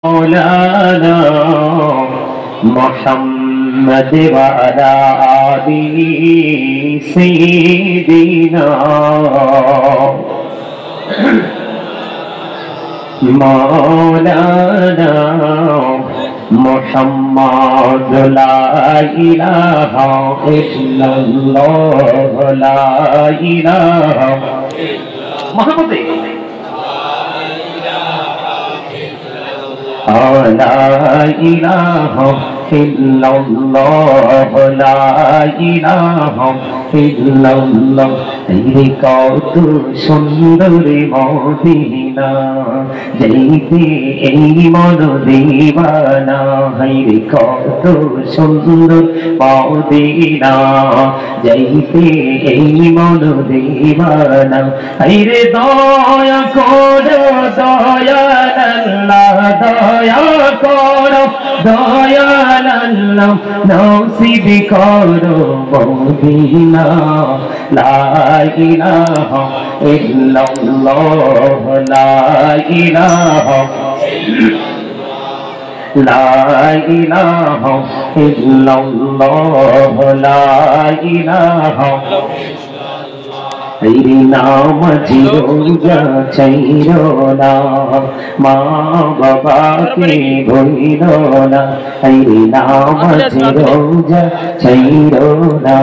مولانا محمد وعلى آله سيدنا مولانا محمد لا إله إلا الله لا إله محمد لا إله إلا الله لا إله إلا الله রে কত সুন্দর মদিনা যাইতে এই মন দিবানা রে কত সুন্দর মদিনা যাইতে এই মন দিবানা রে দয়া করো দয়াল আল্লাহ দয়া করো দয়াল আল্লাহ নসিব করো মদিনা লা ইলাহা ইল্লাল্লাহ লা ইলাহা লা ইলাহা ইল্লাল্লাহ লা ইলাহা तेरी नाम जीरोजा चैरोना माँ बाबा के भोइरोना तेरी नाम जीरोजा चैरोना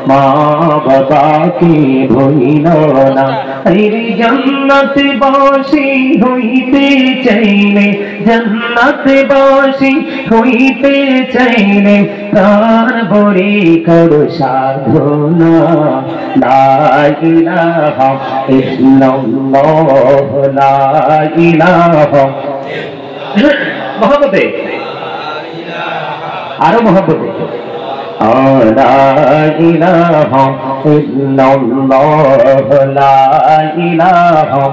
माँ बाबा के भोइरोना तेरी जन्नत बासी होइते चाइले जन्नत बासी होइते चाइले प्राण भरे करो साधना ला इलाहा इल्लल्लाह ला इलाहा मोहब्बते आरो मोहब्बते ला इलाहा इल्लल्लाह ला इलाहा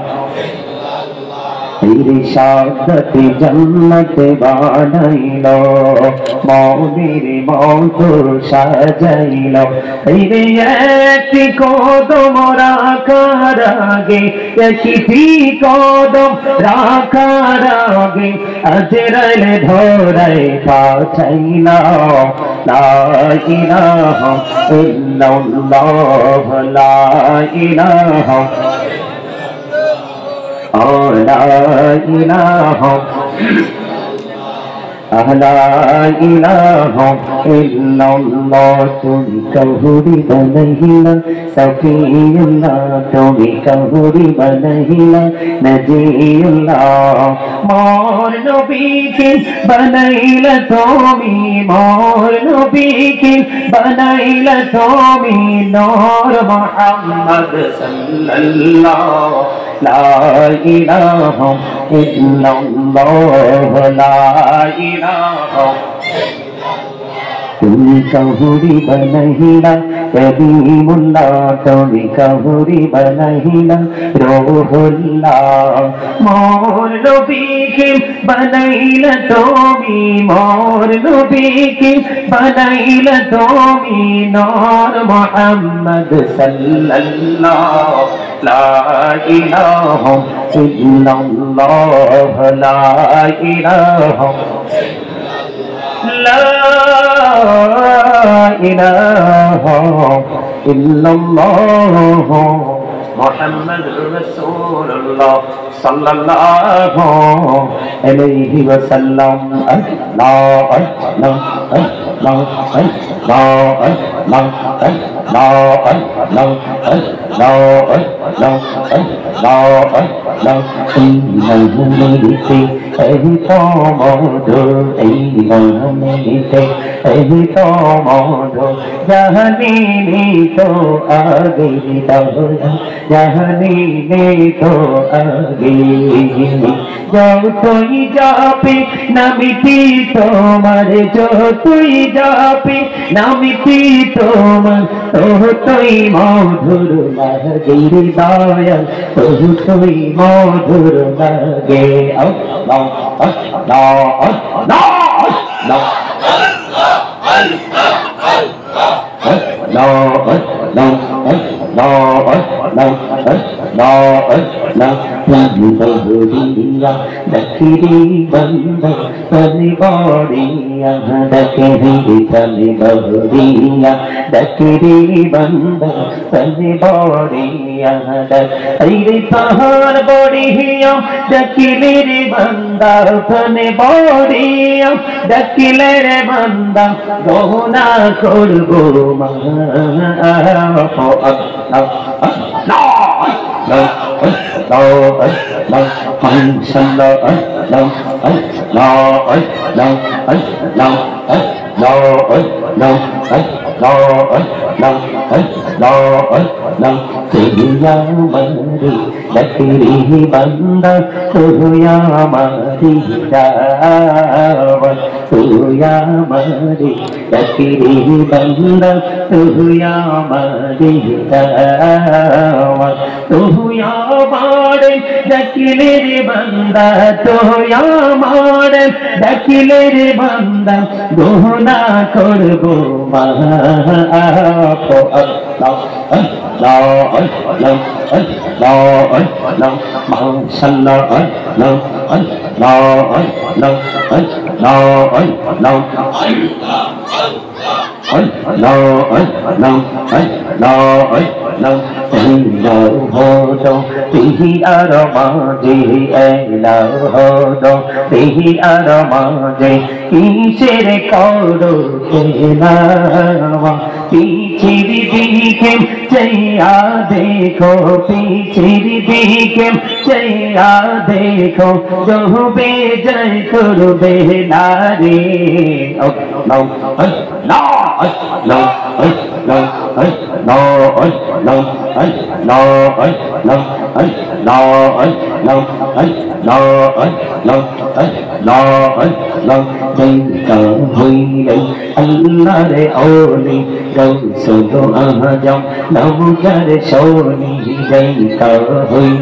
तेरी शादत जन्नत बानाइलो मौलिर मौत साजाइलो तेरे एक कदम राखार आगे एकटी कदम राखार आगे अजराइल धराय पाठाइलो ला इलाहा इल्लल्लाह ला इलाहा لا إله لا إله إلا الله তুমি কাহুরি বানাইলা সাফিউল্লাহ তুমি কাহুরি বানাইলা নজিউল্লাহ মোর নবীকে বানাইলা তুমি মোর নবীকে বানাইলা তুমি নূর মুহাম্মদ সাল্লাল্লাহ লা ইলাহা ইল্লাল্লাহ লা ইলাহা তুমি কাহুরি বানাইলা করিমুল্লাহ তুমি কাহুরি বানাইলা রূহুল্লাহ মোর নবীকে বানাইলা তুমি মোর নবীকে বানাইলা তুমি নূর মুহাম্মদ সাল্লাল্লাহ লা ইলাহা ইল্লাল্লাহ লা ইলাহা لا إله إلا الله محمد رسول الله صلى الله عليه وسلم الله الله الله যতই যাবে নামিতি তোমার যতই যাবে নামিতি তোমার ততই মধুর লাগে দয়াল ততই মধুর লাগে আল্লাহ আল্লাহ আল্লাহ আল্লাহ पहाड़ बड़िया डकिले रे बंदा तने बड़िया डकिले रे बंदा गहना करबो मा तुया मारी डकरी बंदा तुया मारी जावन तुया मारी डकरी बंदा तुया मारी जावन तुया मारे डकले रे बंदा तुया मारे डकले रे बंदा गोना करबो मा किसेर करो पीछे दिखे चैया देखो पीछे दिखे चैया देखो जो बेजय करो बेलारे अल्लाह रे ओली गौसो आजम नौकर सोनी जय का हुई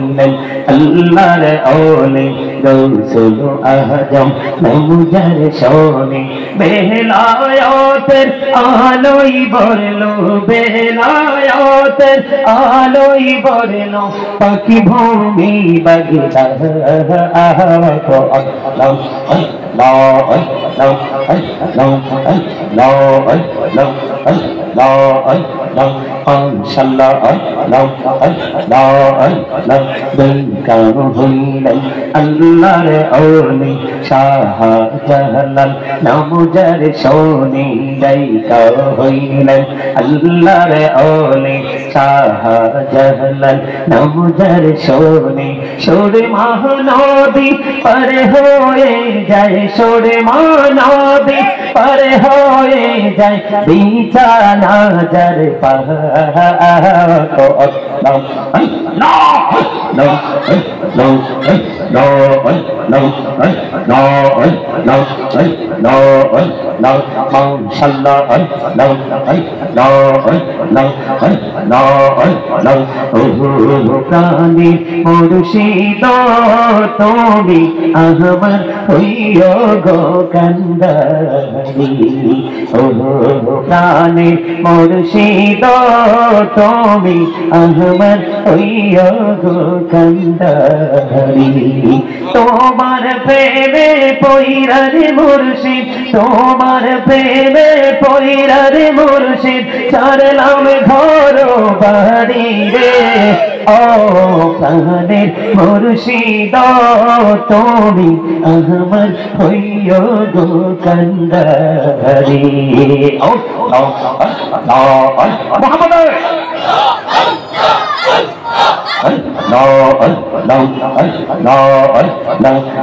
अल्लाह रे ओली गौसो आजम नौकर सोनी बेलायतेर आलोई बरलो बेलायतेर आलोई बरलो पाखी भूमि बगदा अल्लाह रे ओली शाहजलाल नौकर सोनी जय का हुई अल्लाह रे ओली शाहजलाल नौकर सोनी सुर महानदी पर होए जाए सुर महानदी पर होए जाए बिछाना जर प्राणी मुर्शिद তুমি আমার হইও গো কান্দারি ও প্রাণে মুর্শিদ তুমি আমার হইও গো কান্দারি তোমার প্রেমে পইরা রে মুর্শিদ তোমার প্রেমে পইরা রে মুর্শিদ ছাড়লাম ঘর বাড়ি রে ও প্রাণের মুর্শিদ তুমি আমার হইও গো কান্দারি ও মোহাম্মদ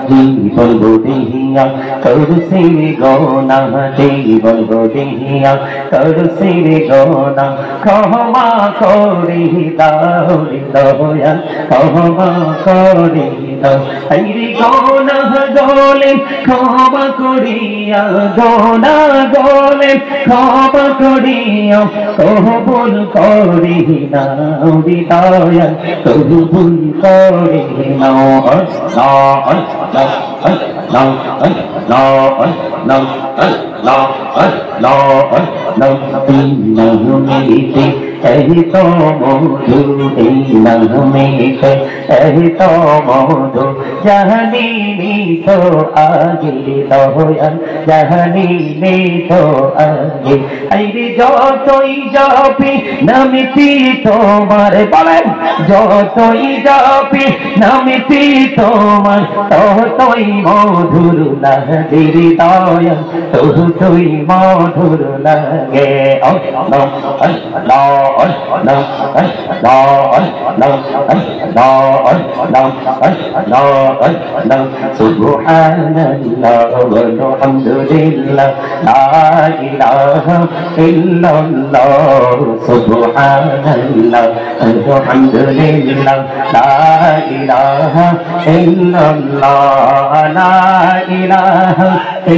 জীবন গদিয়া করছে গোনা জীবন গদিয়া করছে গোনা ক্ষমা করি দাও দয়া ক্ষমা করি দাও আইরে গুনাহ গলে ক্ষমা করিয়া গুনাহ গলে ক্ষমা করিয়া কবুল করি নাও দয়াল কবুল করি নাও আল্লাহ আল্লাহ আল্লাহ আল্লাহ আল্লাহ আল্লাহ আল্লাহ আল্লাহ ইন্নাহুমিতে এই তো মধু ইন্নাহুমিতে এই তো মধু জাহানিনি তো আগে দয়াল জাহানিনি তো আগে আইরে যতই জপি নামটি তোমার বলেন যতই জপি নামটি তোমার ততই মধুর লাগে দয়াল ততই মধুর লাগে আল্লাহ আল্লাহ আল্লাহ আল্লাহ আল্লাহ আল্লাহ আল্লাহ আল্লাহ আল্লাহ সুবহানাল্লাহ ওয়ালহামদুলিল্লাহ লা ইলাহা ইল্লাল্লাহ সুবহানাল্লাহ ওয়ালহামদুলিল্লাহ লা ইলাহা ইল্লাল্লাহ লা ইলাহা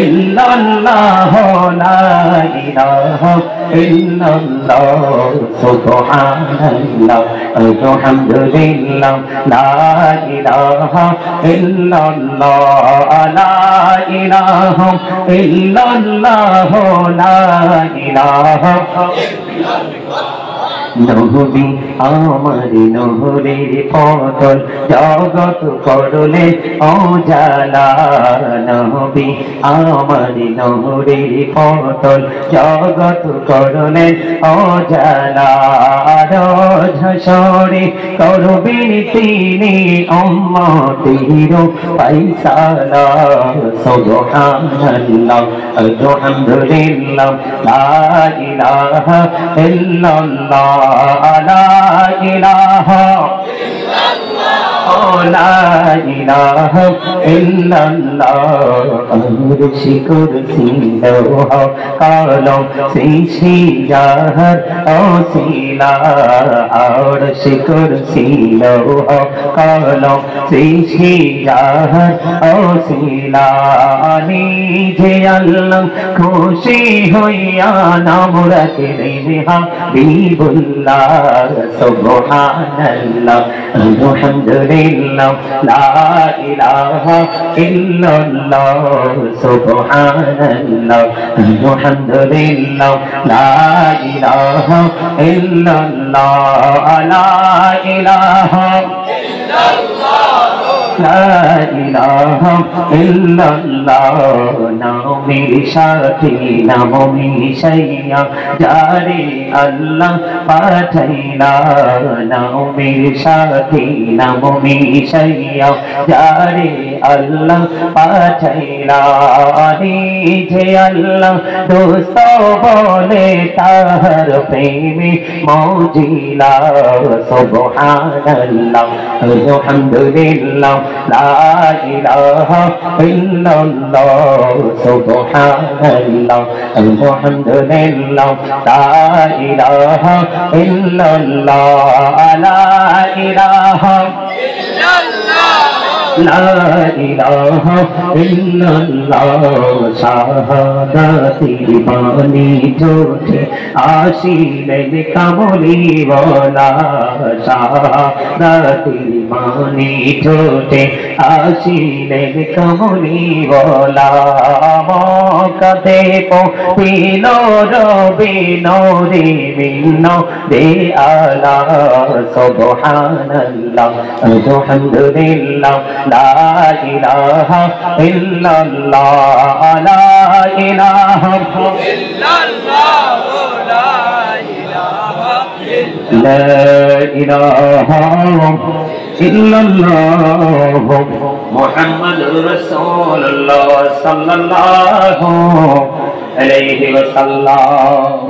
ইল্লাল্লাহ লা ইলাহা ইল্লাল্লাহ সুবহানাল্লাহ আলহামদুলিল্লাহ লা ইলাহা ইল্লাল্লাহ লা ইলাহা ইল্লাল্লাহ লা ইলাহা নহবি আমার নহরের পতন জগৎ করলে অজালা নহবি আমার নহরের পতন জগৎ করলে অজালা ঝসরে করবেন তিনি উম্মতের ফায়সালা সুবহানাল্লাহ আলহামদুলিল্লাহ লা ইলাহা ইল্লাল্লাহ লা ইলাহা লা ইলাহা ইল্লাল্লাহ আরশি কুরসি লৌহ কলম সৃষ্টি জাহার ওসিলা আরশি কুরসি লৌহ কলম সৃষ্টি জাহার ওসিলা নিজে আল্লাহ খুশি হইয়া নাম রাখলেন হাবিবুল্লাহ সুবহানাল্লাহ আলহামদুলিল্লাহ লা ইলাহা ইল্লাল্লাহ সুবহানাল্লাহ আলহামদুলিল্লাহ লা ইলাহা ইল্লাল্লাহ লা ইলাহা লা ইলাহা ইল্লাল্লাহ নামের সাথে নাম মিশাইয়া যারে আল্লাহ পাঠাইলা নামের সাথে নাম মিশাইয়া যারে আল্লাহ পাঠাইলা নিজে আল্লাহ দোস্ত বলে তাহার প্রেমে মজিলা সুবহানাল্লাহ আলহামদুলিল্লাহ লা ইলাহা ইল্লাল্লাহ সুবহানাল্লাহ আলহামদুলিল্লাহ লা ইলাহা ইল্লাল্লাহ লা ইলাহা লা ইলাহা ইল্লাল্লাহ শাহাদাতের বাণী জোটে আসিলেন কামলিওয়ালা শাহাদাতের বাণী জোটে আসিলেন কামলিওয়ালা মকাতে পিল রবি নরে মিন্ন দে আলা সুবহানাল্লাহ আলহামদুলিল্লাহ লা ইলাহা ইল্লাল্লাহ লা ইলাহা ইল্লাল্লাহ লা ইলাহা ইল্লাল্লাহ মুহাম্মাদুর রাসূলুল্লাহ সাল্লাল্লাহু আলাইহি ওয়াসাল্লাম।